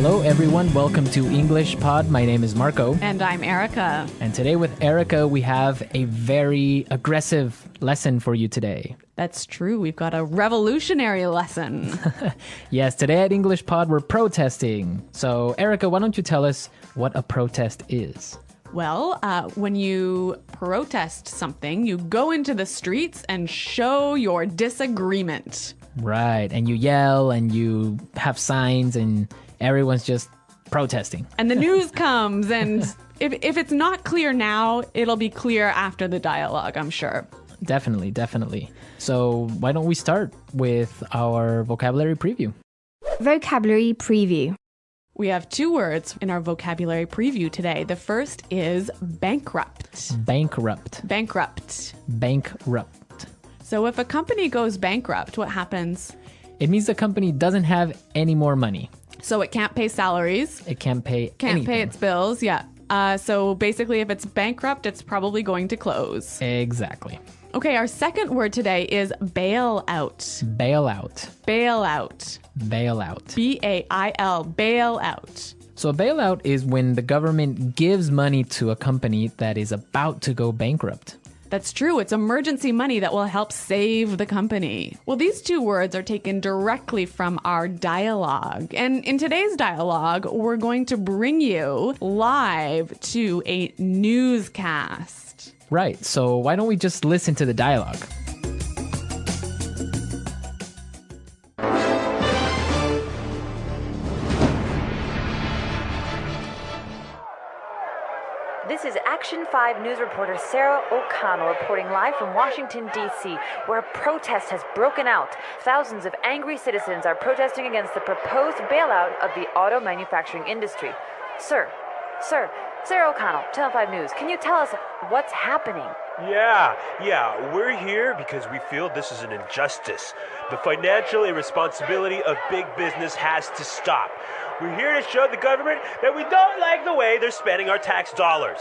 Hello everyone, welcome to English Pod. My name is Marco. And I'm Erica. And today with Erica, we have a very aggressive lesson for you today. That's true. We've got a revolutionary lesson. Yes, today at English Pod, we're protesting. So Erica, why don't you tell us what a protest is? Well, when you protest something, you go into the streets and show your disagreement. Right, and you yell and you have signs and everyone's just protesting. And the news comes, and if it's not clear now, it'll be clear after the dialogue, I'm sure. Definitely, definitely. So why don't we start with our vocabulary preview? Vocabulary preview. We have two words in our vocabulary preview today. The first is bankrupt. Bankrupt. Bankrupt. Bankrupt. So if a company goes bankrupt, what happens? It means the company doesn't have any more money. So it can't pay salaries. It can't pay Can't anything. pay its bills, yeah. So basically, if it's bankrupt, it's probably going to close. Exactly. Okay, our second word today is bailout. Bailout. Bailout. Bailout. B-A-I-L, bailout. So a bailout is when the government gives money to a company that is about to go bankrupt. That's true. It's emergency money that will help save the company. Well, these two words are taken directly from our dialogue. And in today's dialogue, we're going to bring you live to a newscast. Right, so why don't we just listen to the dialogue? This is Action 5 news reporter Sarah O'Connell reporting live from Washington, D.C., where a protest has broken out. Thousands of angry citizens are protesting against the proposed bailout of the auto manufacturing industry. Sir, Sarah O'Connell, Channel 5 News, can you tell us what's happening? Yeah, we're here because we feel this is an injustice. The financial irresponsibility of big business has to stop. We're here to show the government that we don't like the way they're spending our tax dollars.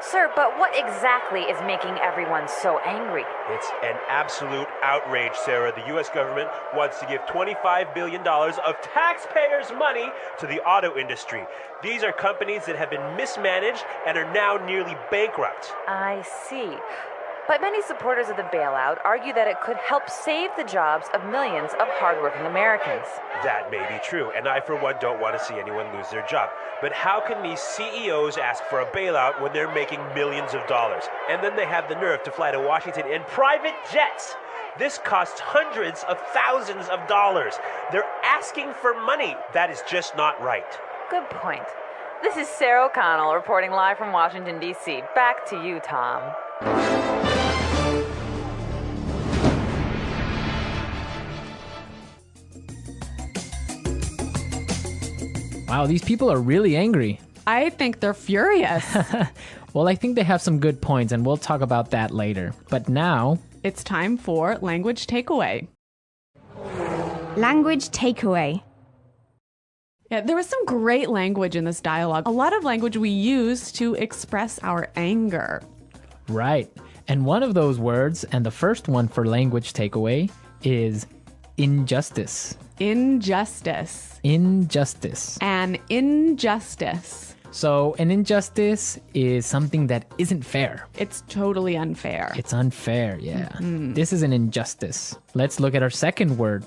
Sir, but what exactly is making everyone so angry? It's an absolute outrage, Sarah. The U.S. government wants to give $25 billion of taxpayers' money to the auto industry. These are companies that have been mismanaged and are now nearly bankrupt. I see. But many supporters of the bailout argue that it could help save the jobs of millions of hardworking Americans. That may be true, and I, for one, don't want to see anyone lose their job. But how can these CEOs ask for a bailout when they're making millions of dollars? And then they have the nerve to fly to Washington in private jets. This costs hundreds of thousands of dollars. They're asking for money. That is just not right. Good point. This is Sarah O'Connell reporting live from Washington, D.C. Back to you, Tom. Wow, these people are really angry. I think they're furious. Well, I think they have some good points, and we'll talk about that later. But now, It's time for language takeaway. Language takeaway. Yeah, there was some great language in this dialogue. A lot of language we use to express our anger. right. And one of those words, and the first one for language takeaway, is injustice. Injustice. Injustice. An injustice. So an injustice is something that isn't fair. It's totally unfair. It's unfair, yeah. This is an injustice. Let's look at our second word,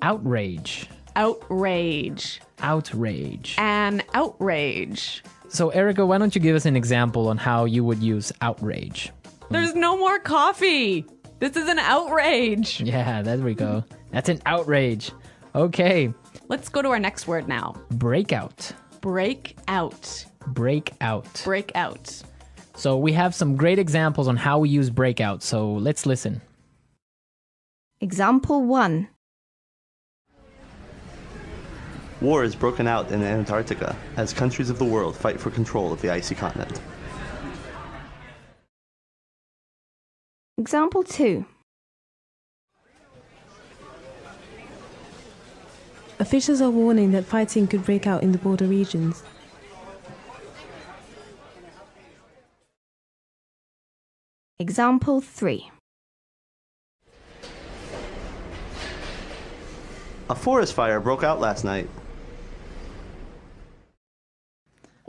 outrage. Outrage. Outrage. An outrage. So Erica, why don't you give us an example on how you would use outrage? There's no more coffee. This is an outrage. Yeah, there we go. That's an outrage. Okay, Let's go to our next word now. breakout. Break out. Breakout. Break out. So we have some great examples on how we use breakout, so let's listen. Example 1. War has broken out in Antarctica as countries of the world fight for control of the icy continent. Example 2. Officials are warning that fighting could break out in the border regions. Example 3. A forest fire broke out last night.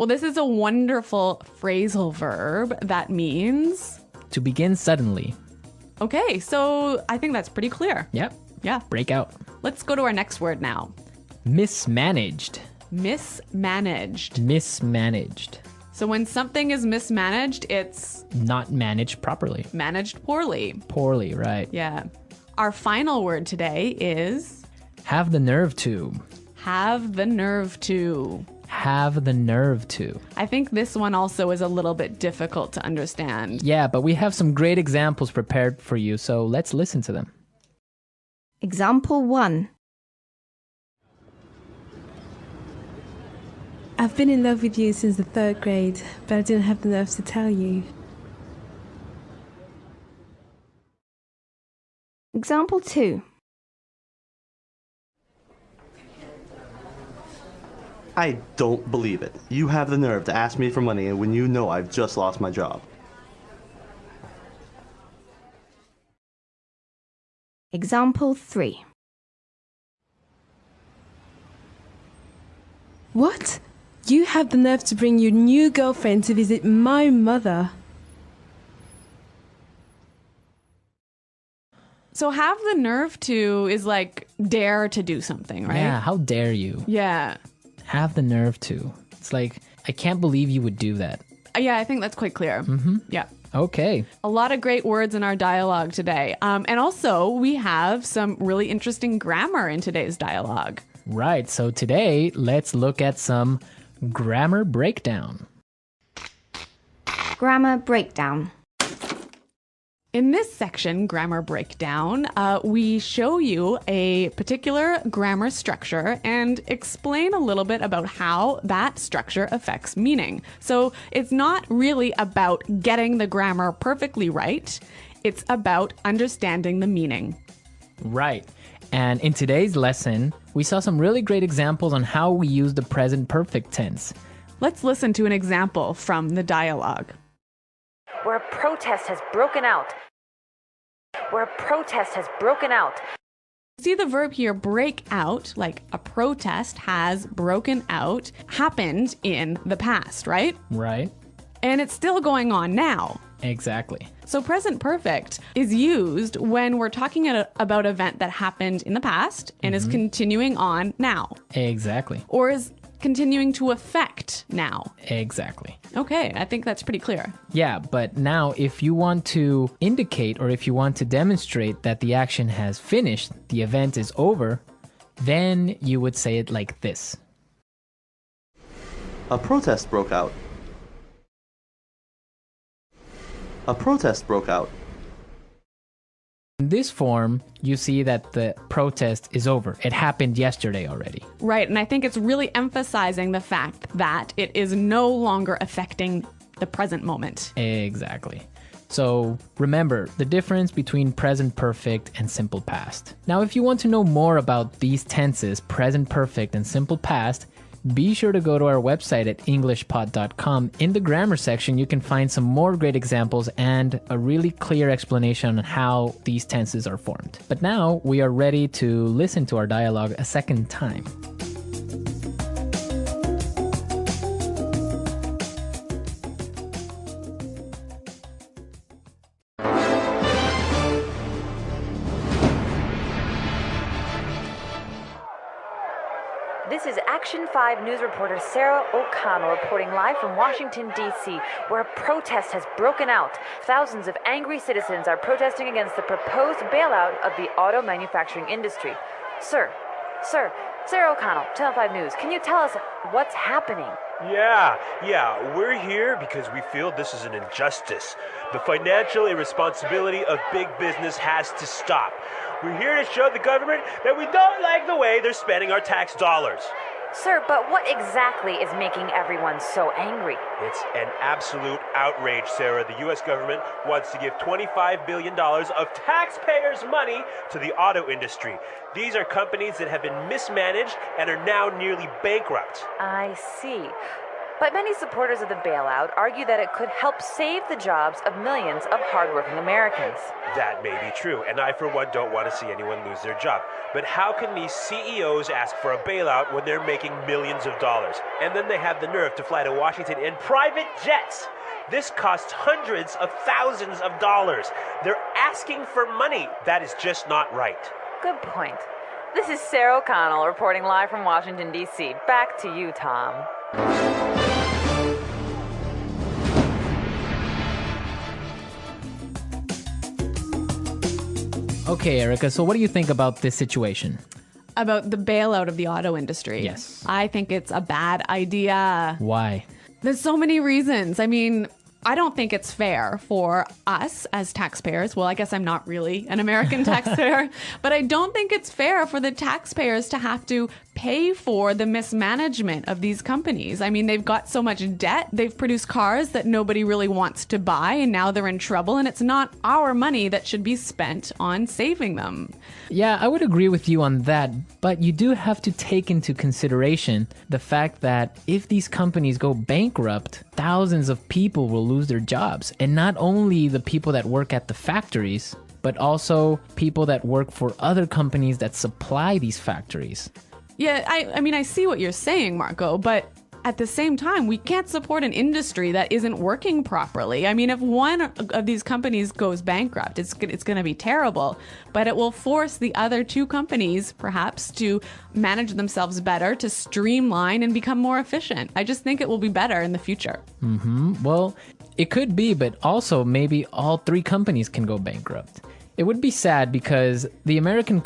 Well, this is a wonderful phrasal verb that means... To begin suddenly. Okay, so I think that's pretty clear. Yep. Yeah. Break out. Let's go to our next word now. Mismanaged. Mismanaged. Mismanaged. So when something is mismanaged, it's Not managed properly. managed poorly. Poorly, right. Yeah. Our final word today is Have the nerve to. have the nerve to. Have the nerve to. I think this one also is a little bit difficult to understand. Yeah, but we have some great examples prepared for you, so let's listen to them. Example 1. I've been in love with you since the 3rd grade, but I didn't have the nerve to tell you. Example 2. I don't believe it. You have the nerve to ask me for money when you know I've just lost my job. Example 3. What? You have the nerve to bring your new girlfriend to visit my mother. So have the nerve to is like dare to do something, right? Yeah, how dare you? Yeah. Have the nerve to. It's like, I can't believe you would do that. Yeah, I think that's quite clear. Mm-hmm. Yeah. Okay. A lot of great words in our dialogue today. And also, we have some really interesting grammar in today's dialogue. Right, so today, let's look at some grammar breakdown. Grammar breakdown. In this section, grammar breakdown, we show you a particular grammar structure and explain a little bit about how that structure affects meaning. So it's not really about getting the grammar perfectly right. It's about understanding the meaning. Right. And in today's lesson, we saw some really great examples on how we use the present perfect tense. Let's listen to an example from the dialogue. Where a protest has broken out. Where a protest has broken out. See the verb here, break out, like a protest has broken out, happened in the past, right? Right? And it's still going on now. Exactly. So present perfect is used when we're talking about an event that happened in the past and is continuing on now. Exactly. Or is continuing to affect now. Exactly. Okay, I think that's pretty clear. Yeah, but now if you want to indicate or if you want to demonstrate that the action has finished, the event is over, then you would say it like this. A protest broke out. A protest broke out. In this form, you see that the protest is over. It happened yesterday already. Right, and I think it's really emphasizing the fact that it is no longer affecting the present moment. Exactly. So remember the difference between present perfect and simple past. Now, if you want to know more about these tenses, present perfect and simple past, be sure to go to our website at englishpod.com. In the grammar section, you can find some more great examples and a really clear explanation on how these tenses are formed. But now we are ready to listen to our dialogue a second time. This is Action 5 news reporter Sarah O'Connell reporting live from Washington, D.C., where a protest has broken out. Thousands of angry citizens are protesting against the proposed bailout of the auto manufacturing industry. Sir, Sarah O'Connell, Channel 5 News, can you tell us what's happening? Yeah, we're here because we feel this is an injustice. The financial irresponsibility of big business has to stop. We're here to show the government that we don't like the way they're spending our tax dollars. Sir, but what exactly is making everyone so angry? It's an absolute outrage, Sarah. The U.S. government wants to give $25 billion of taxpayers' money to the auto industry. These are companies that have been mismanaged and are now nearly bankrupt. I see. But many supporters of the bailout argue that it could help save the jobs of millions of hardworking Americans. That may be true, and I, for one, don't want to see anyone lose their job. But how can these CEOs ask for a bailout when they're making millions of dollars? And then they have the nerve to fly to Washington in private jets. This costs hundreds of thousands of dollars. They're asking for money. That is just not right. Good point. This is Sarah O'Connell reporting live from Washington, D.C. Back to you, Tom. Okay, Erica, so what do you think about this situation? About the bailout of the auto industry. Yes. I think it's a bad idea. Why? There's so many reasons. I mean, I don't think it's fair for us as taxpayers. Well, I guess I'm not really an American taxpayer, but I don't think it's fair for the taxpayers to have to pay for the mismanagement of these companies. I mean, they've got so much debt. They've produced cars that nobody really wants to buy, and now they're in trouble, and it's not our money that should be spent on saving them. Yeah, I would agree with you on that, but you do have to take into consideration the fact that if these companies go bankrupt, thousands of people will lose their jobs. And not only the people that work at the factories, but also people that work for other companies that supply these factories. Yeah, I mean, I see what you're saying, Marco, but at the same time, we can't support an industry that isn't working properly. I mean, if one of these companies goes bankrupt, it's going to be terrible, but it will force the other two companies, perhaps, to manage themselves better, to streamline and become more efficient. I just think it will be better in the future. Well, it could be, but also maybe all three companies can go bankrupt. It would be sad because the American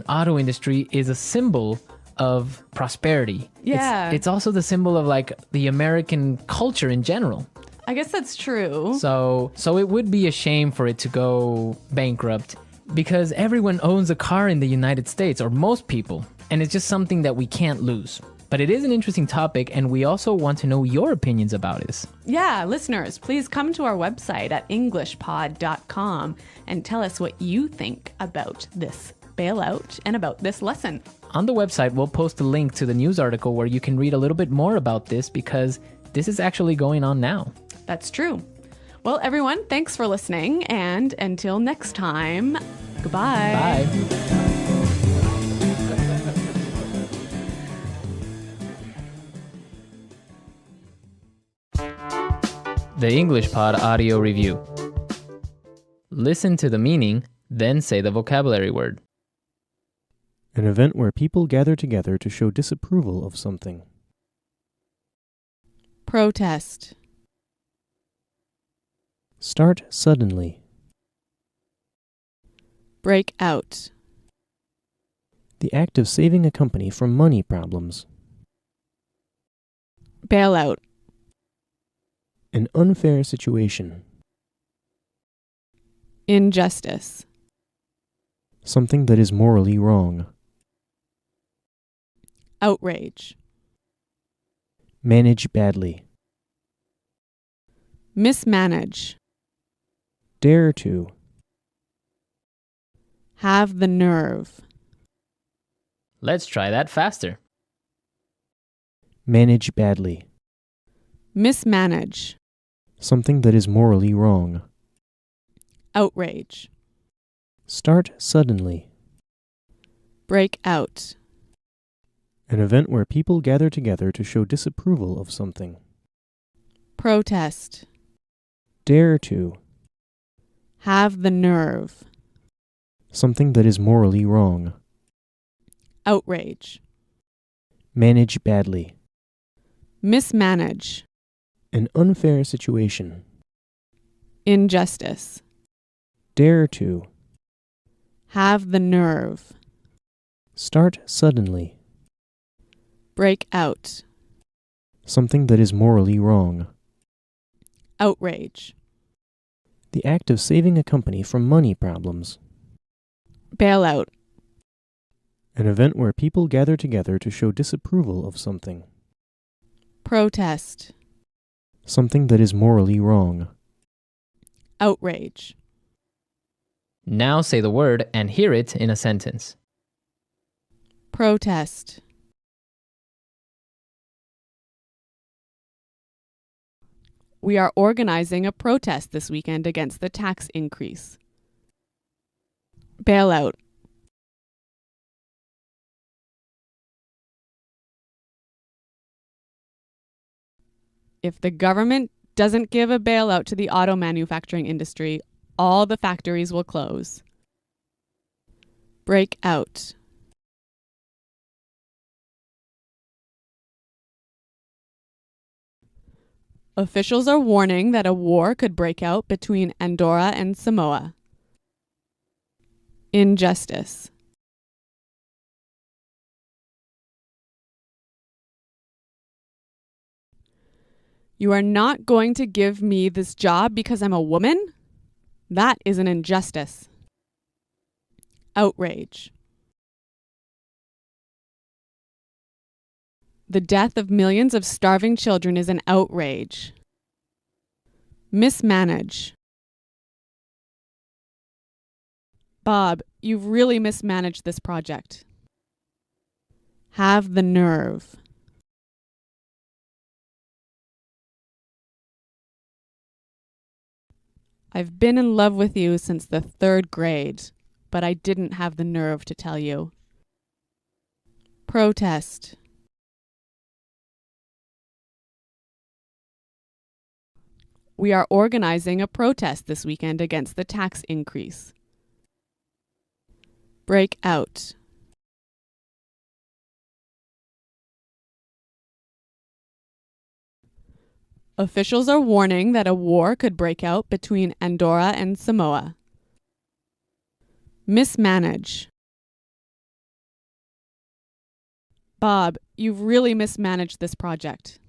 auto industry is a symbol of prosperity. Yeah. It's also the symbol of like the American culture in general. I guess that's true. So it would be a shame for it to go bankrupt because everyone owns a car in the United States, or most people, and it's just something that we can't lose. But it is an interesting topic, and we also want to know your opinions about this. Yeah, listeners, please come to our website at englishpod.com and tell us what you think about this bailout and about this lesson. On the website, we'll post a link to the news article where you can read a little bit more about this because this is actually going on now. That's true. Well, everyone, thanks for listening, and until next time, goodbye. Bye. The English Pod Audio Review. Listen to the meaning, then say the vocabulary word. An event where people gather together to show disapproval of something. Protest. Start suddenly. Break out. The act of saving a company from money problems. Bailout. An unfair situation. Injustice. Something that is morally wrong. Outrage. Manage badly. Mismanage. Dare to. Have the nerve. Let's try that faster. Manage badly. Mismanage. Something that is morally wrong. Outrage. Start suddenly. Break out. An event where people gather together to show disapproval of something. Protest. Dare to. Have the nerve. Something that is morally wrong. Outrage. Manage badly. Mismanage. An unfair situation. Injustice. Dare to. Have the nerve. Start suddenly. Break out. Something that is morally wrong. Outrage. The act of saving a company from money problems. Bailout. An event where people gather together to show disapproval of something. Protest. Something that is morally wrong. Outrage. Now say the word and hear it in a sentence. Protest. We are organizing a protest this weekend against the tax increase. Bailout. If the government doesn't give a bailout to the auto manufacturing industry, all the factories will close. Break out. Officials are warning that a war could break out between Andorra and Samoa. Injustice. You are not going to give me this job because I'm a woman? That is an injustice. Outrage. The death of millions of starving children is an outrage. Mismanage. Bob, you've really mismanaged this project. Have the nerve. I've been in love with you since the 3rd grade, but I didn't have the nerve to tell you. Protest. We are organizing a protest this weekend against the tax increase. Break out. Officials are warning that a war could break out between Andorra and Samoa. Mismanage. Bob, you've really mismanaged this project.